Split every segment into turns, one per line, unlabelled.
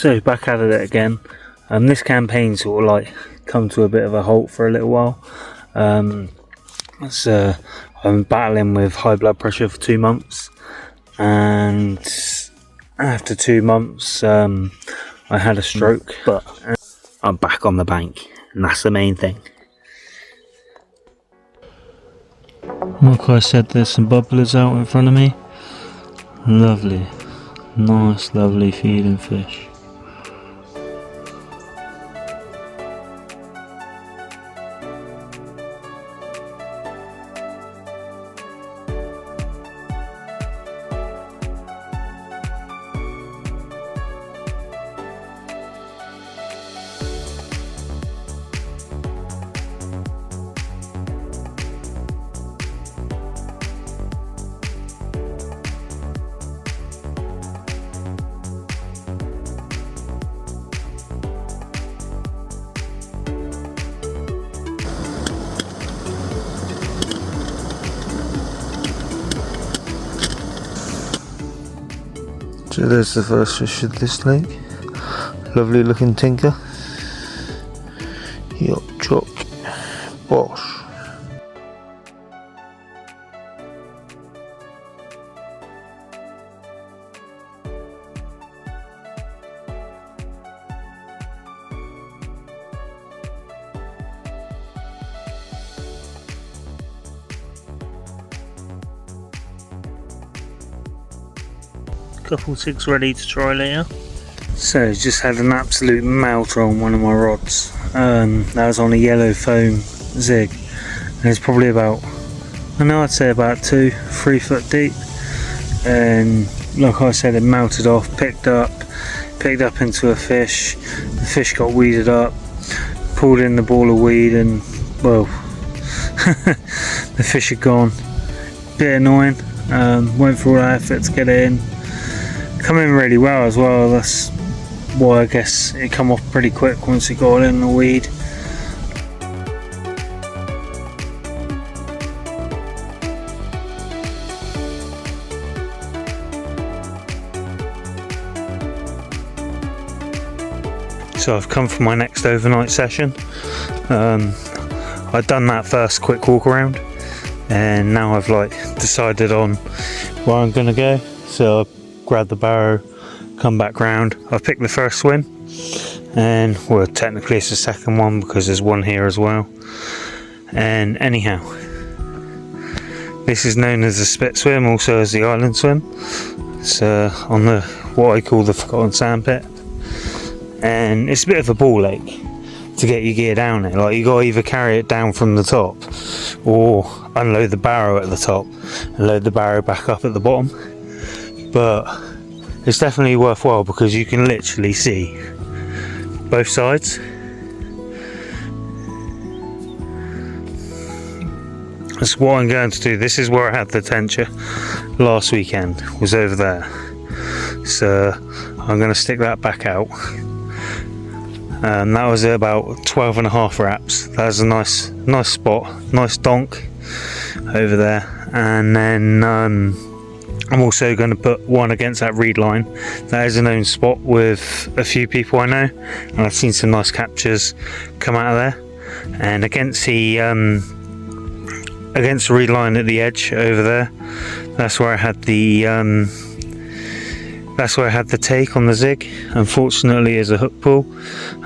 So back at it again. This campaign sort of like come to a bit of a halt for a little while. I'm battling with high blood pressure for 2 months, and after 2 months I had a stroke, but I'm back on the bank, and that's the main thing. Like I said, there's some bubblers out in front of me. Lovely, nice, lovely feeding fish. So there's the first fish of this lake. Lovely looking tinker. Yup, chock, bosh. Couple jigs ready to try later. So just had an absolute melter on one of my rods. That was on a yellow foam zig, and it's probably about, I'd say about 2-3 foot deep. And like I said, it melted off, picked up into a fish. The fish got weeded up, pulled in the ball of weed, and well, the fish had gone. Bit annoying. Went through all that effort to get it in. Come in really well as well. That's why I guess it come off pretty quick once it got in the weed. So I've come for my next overnight session. I've done that first quick walk around, and now I've decided on where I'm gonna go. So grab the barrow, come back round. I've picked the first swim, and well, technically it's the second one because there's one here as well. And anyhow, this is known as the spit swim, also as the island swim. It's on the what I call the forgotten sandpit, and it's a bit of a ball ache to get your gear down it. Like, you got to either carry it down from the top or unload the barrow at the top and load the barrow back up at the bottom. But it's definitely worthwhile because you can literally see both sides. That's what I'm going to do. This is where I had the tenture last weekend, was over there. So I'm going to stick that back out. That was at about 12.5 wraps. That was a nice spot, nice donk over there. And then I'm also going to put one against that reed line. That is a known spot with a few people I know, and I've seen some nice captures come out of there. And against the reed line at the edge over there, that's where I had the take on the zig. Unfortunately, as a hook pull,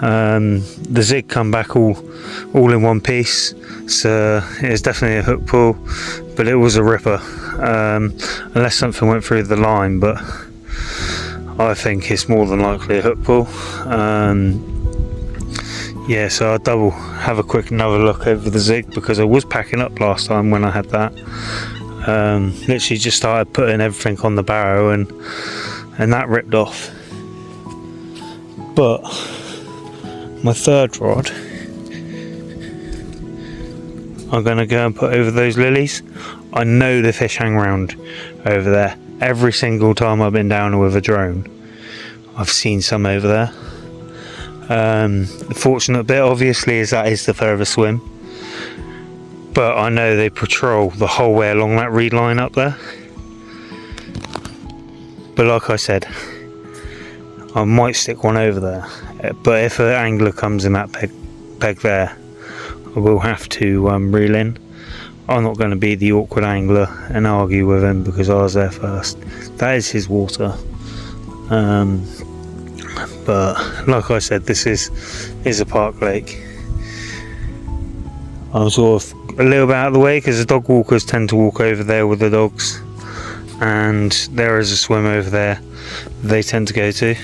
the zig come back all in one piece, so it was definitely a hook pull, but it was a ripper, unless something went through the line, but I think it's more than likely a hook pull. Yeah, so I'll have a quick another look over the zig, because I was packing up last time when I had that. Literally just started putting everything on the barrow, and that ripped off. But my third rod, I'm going to go and put over those lilies. I know the fish hang around over there. Every single time I've been down with a drone, I've seen some over there. The fortunate bit, obviously, is that is the furthest swim. But I know they patrol the whole way along that reed line up there. But like I said, I might stick one over there, but if an angler comes in that peg there, I will have to reel in. I'm not going to be the awkward angler and argue with him because I was there first. That is his water. But like I said, this is a park lake. I'm sort of a little bit out of the way because the dog walkers tend to walk over there with the dogs, and there is a swim over there they tend to go to.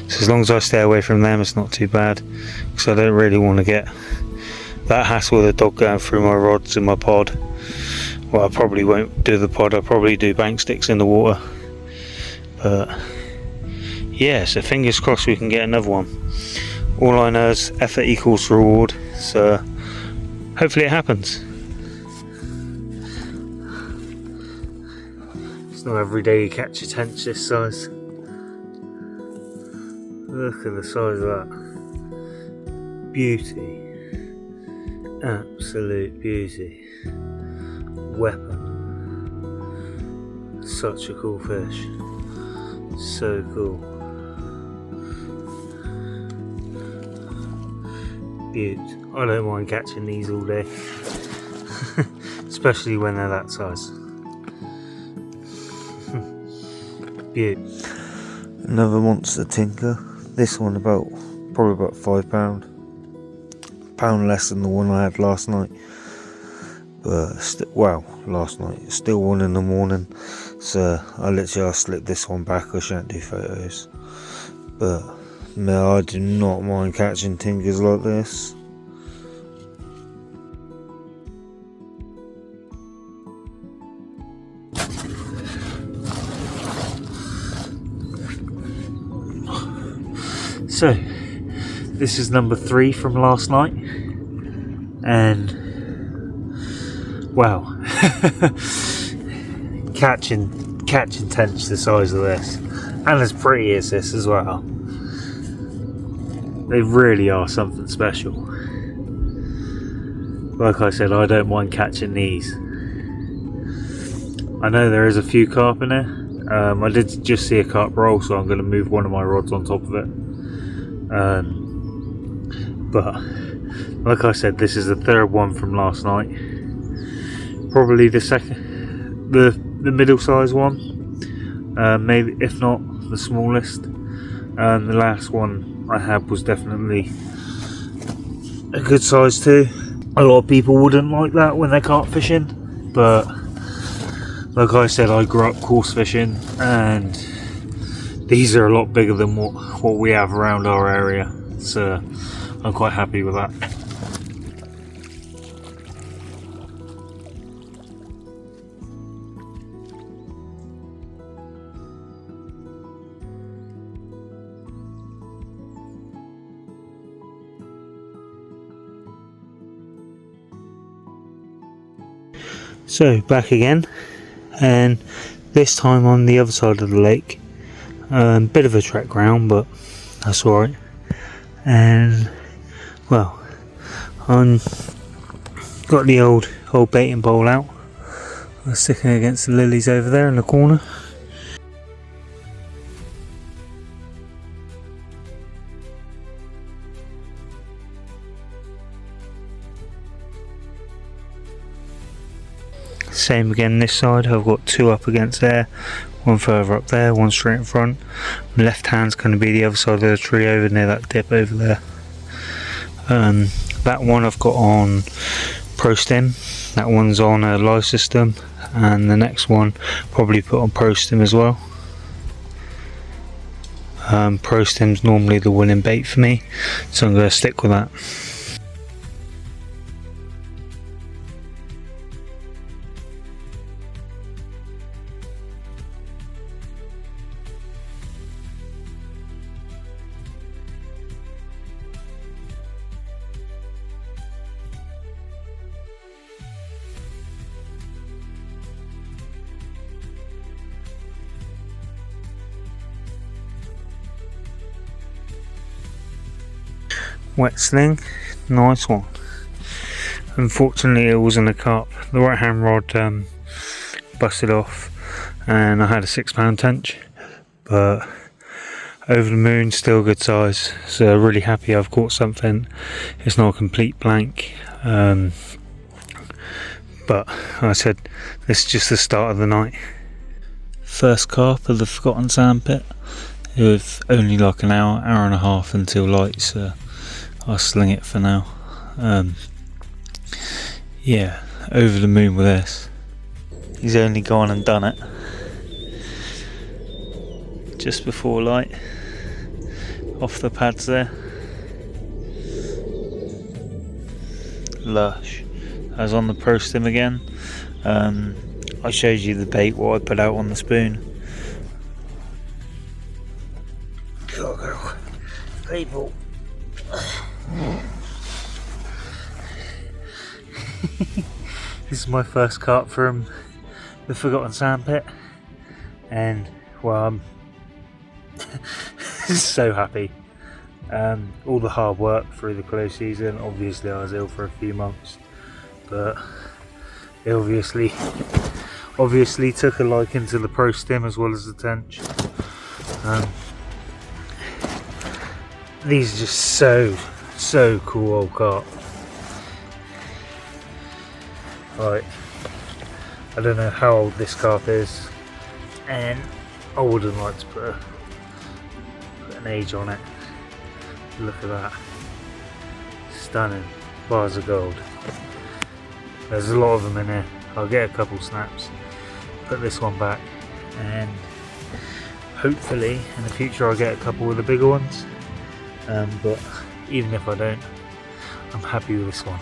So as long as I stay away from them, it's not too bad, because I don't really want to get that hassle with a dog going through my rods in my pod. Well, I probably won't do the pod, I'll probably do bank sticks in the water. But yeah, so fingers crossed we can get another one. All I know is effort equals reward, so hopefully it happens. It's not every day you catch a tench this size. Look at the size of that. Beauty. Absolute beauty. Weapon. Such a cool fish. So cool. Beaut. I don't mind catching these all day. Especially when they're that size. Beaut. Another monster tinker. This one probably about £5. Pound less than the one I had last night. But last night. Still 1 in the morning. So I literally slipped this one back. I shan't do photos. But no, I do not mind catching tinkers like this. So, this is number 3 from last night, and wow, catching tench the size of this, and as pretty as this as well. They really are something special. Like I said, I don't mind catching these. I know there is a few carp in there. I did just see a carp roll, so I'm going to move one of my rods on top of it. But like I said, this is the 3rd one from last night. Probably the second, the middle-sized one, maybe if not the smallest. The last one I had was definitely a good size too. A lot of people wouldn't like that when they're carp fishing, but like I said, I grew up coarse fishing, and these are a lot bigger than what we have around our area, so I'm quite happy with that. So back again, and this time on the other side of the lake. Bit of a trek round, but that's alright. And well, I'm got the old baiting pole out. I'm sticking against the lilies over there in the corner. Same again this side. I've got 2 up against there, 1 further up there, 1 straight in front. My left hand's going to be the other side of the tree over near that dip over there. That one I've got on Pro Stim. That one's on a live system, and the next one probably put on Pro Stim as well. Pro Stim's normally the winning bait for me, so I'm going to stick with that. Wet sling, nice one. Unfortunately it wasn't a carp. The right hand rod busted off, and I had a £6 tench, but Over the moon, still good size. So really happy I've caught something. It's not a complete blank. But like I said, this is just the start of the night. First carp of the Forgotten Sandpit. With only like an hour and a half until light, so I'll sling it for now. Yeah, over the moon with this. He's only gone and done it just before light, off the pads there. Lush. I was on the Pro Stim again. I showed you the bait what I put out on the spoon. People. This is my first carp from the Forgotten Sandpit, and well, I'm so happy. All the hard work through the close season. Obviously, I was ill for a few months, but it obviously took a liking to the Pro Stim as well as the tench. These are just so cool old carp. Right, I don't know how old this carp is, and I wouldn't like to put an age on it. Look at that, stunning, bars of gold. There's a lot of them in here. I'll get a couple snaps, put this one back, and hopefully in the future I'll get a couple of the bigger ones. But even if I don't, I'm happy with this one.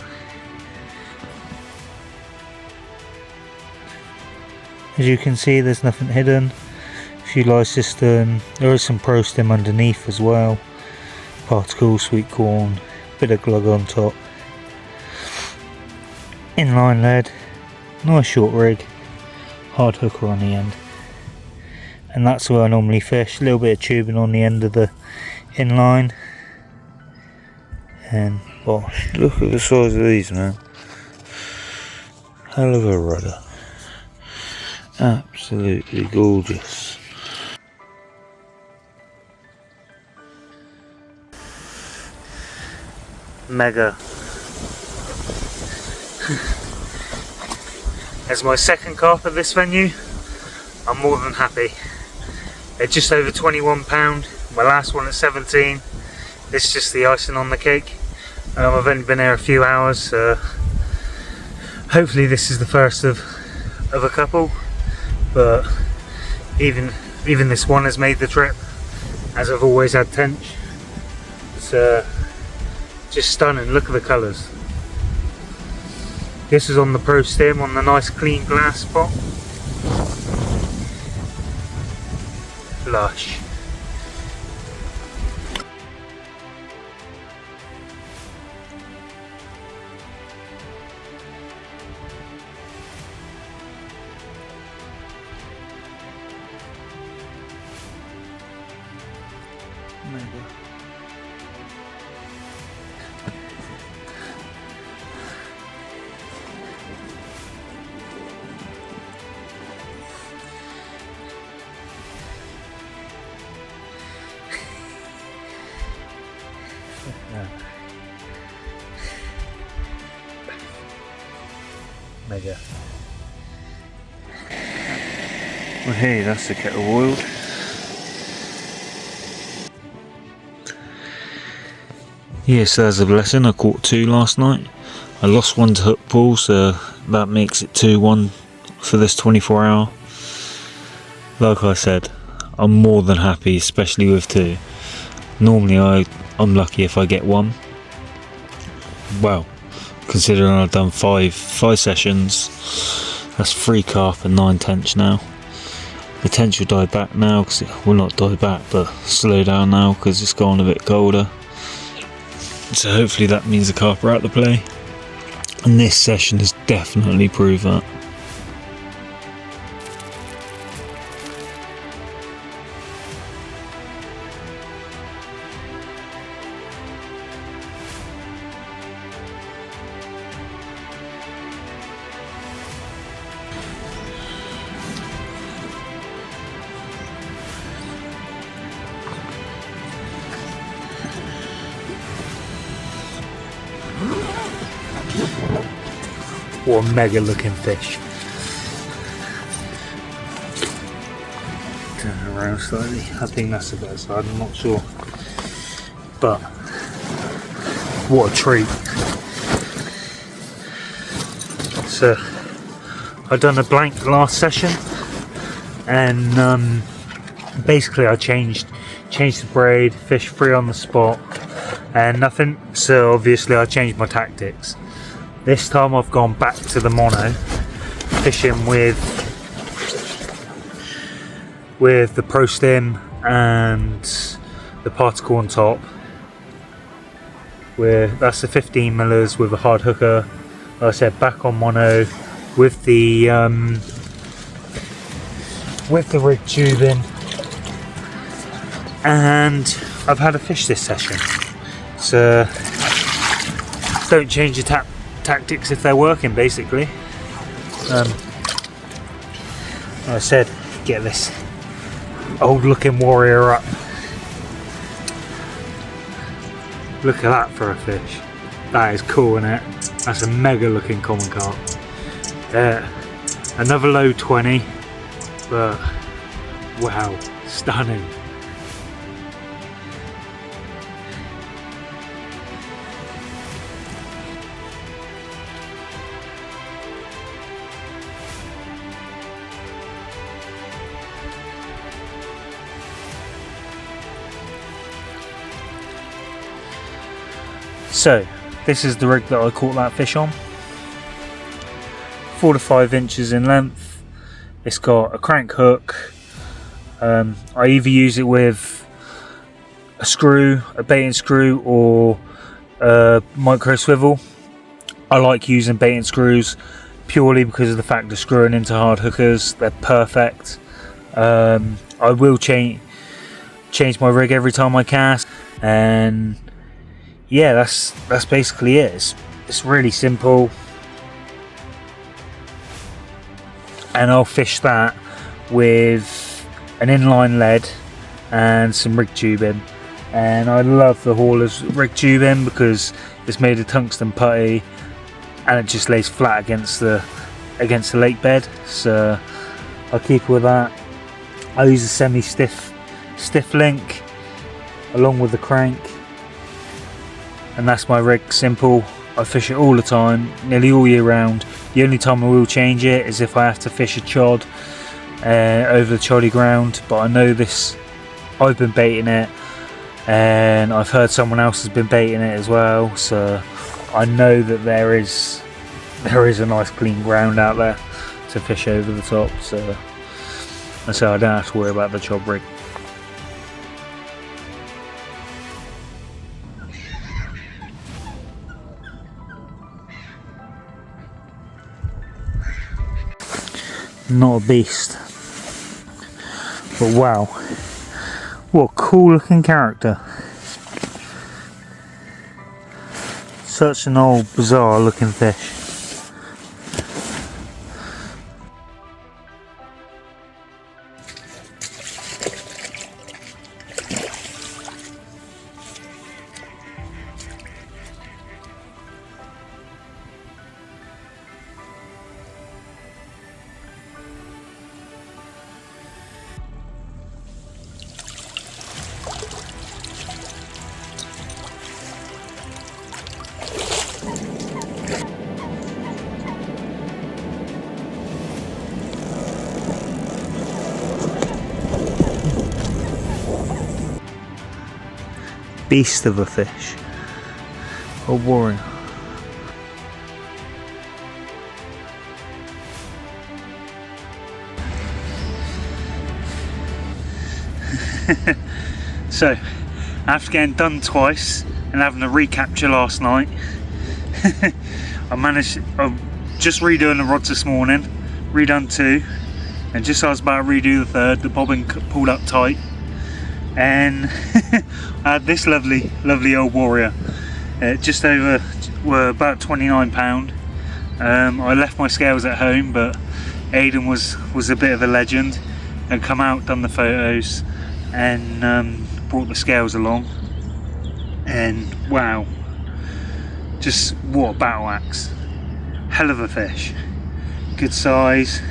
As you can see, there's nothing hidden. A few lysistern, there is some Pro Stim underneath as well. Particle, sweet corn, bit of glug on top. Inline lead, nice short rig, hard hooker on the end. And that's where I normally fish, a little bit of tubing on the end of the inline. And bosh, look at the size of these, man. Hell of a rudder. Absolutely gorgeous. Mega. As my second carp at this venue, I'm more than happy. They're just over £21, my last one at 17. This is just the icing on the cake. I've only been here a few hours, so hopefully this is the first of a couple. But even this one has made the trip, as I've always had tench. It's just stunning. Look at the colours. This is on the Pro Stim on the nice clean glass spot. Lush. Mega. Mega. Well, hey, that's the kettle boiled. Yes, there's a blessing. I caught two last night. I lost one to hook pull, so that makes it 2-1 for this 24 hour. Like I said, I'm more than happy, especially with two. Normally I'm lucky if I get one. Well, considering I've done five sessions, that's 3 carp and 9 tench now. The tench will die back now, because it will not die back, but slow down now because it's gone a bit colder. So hopefully that means the carp are out the play, and this session has definitely proved that. What a mega looking fish. Turn it around slightly. I think that's the better side, I'm not sure. But what a treat. So I've done a blank last session, and basically I changed the braid, fish free on the spot and nothing, so obviously I changed my tactics. This time I've gone back to the mono, fishing with the Pro Stim and the particle on top. That's the 15 millers with a hard hooker. Like I said, back on mono with the rig tubing, and I've had a fish this session. So don't change your tactics if they're working, basically. Like I said, get this old looking warrior up. Look at that for a fish. That is cool, isn't it? That's a mega looking common carp. Another low 20, but wow, stunning. So, this is the rig that I caught that fish on. 4 to 5 inches in length. It's got a crank hook. I either use it with a screw, a baiting screw, or a micro swivel. I like using baiting screws purely because of the fact of screwing into hard hookers. They're perfect. I will change my rig every time I cast, and yeah, that's basically it. It's really simple, and I'll fish that with an inline lead and some rig tubing. And I love the Hauler's rig tubing because it's made of tungsten putty and it just lays flat against the lake bed. So I'll keep with that. I use a semi-stiff link along with the crank. And that's my rig, simple. I fish it all the time, nearly all year round. The only time I will change it is if I have to fish a chod over the choddy ground, but I know this, I've been baiting it, and I've heard someone else has been baiting it as well, so I know that there is a nice clean ground out there to fish over the top, so I don't have to worry about the chod rig. Not a beast, but wow, what a cool looking character. Such an old bizarre looking fish. Beast of a fish. A warrior. So, after getting done twice and having a recapture last night, I'm just redoing the rods this morning, redone 2, and just as I was about to redo the 3rd, the bobbin pulled up tight, and I had this lovely old warrior, just over, were about £29. I left my scales at home, but Aidan was a bit of a legend and come out, done the photos, and brought the scales along, and wow, just what a battle axe. hell of a fish, good size,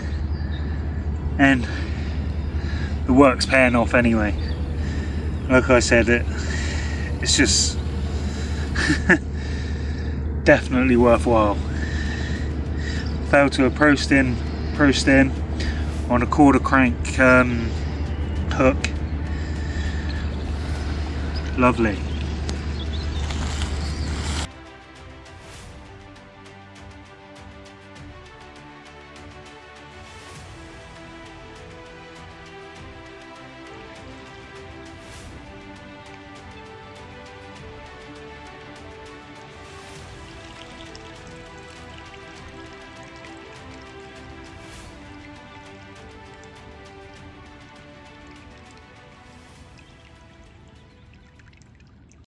and the work's paying off anyway. Like I said, it's just definitely worthwhile. Fell to a post in on a quarter crank hook. Lovely.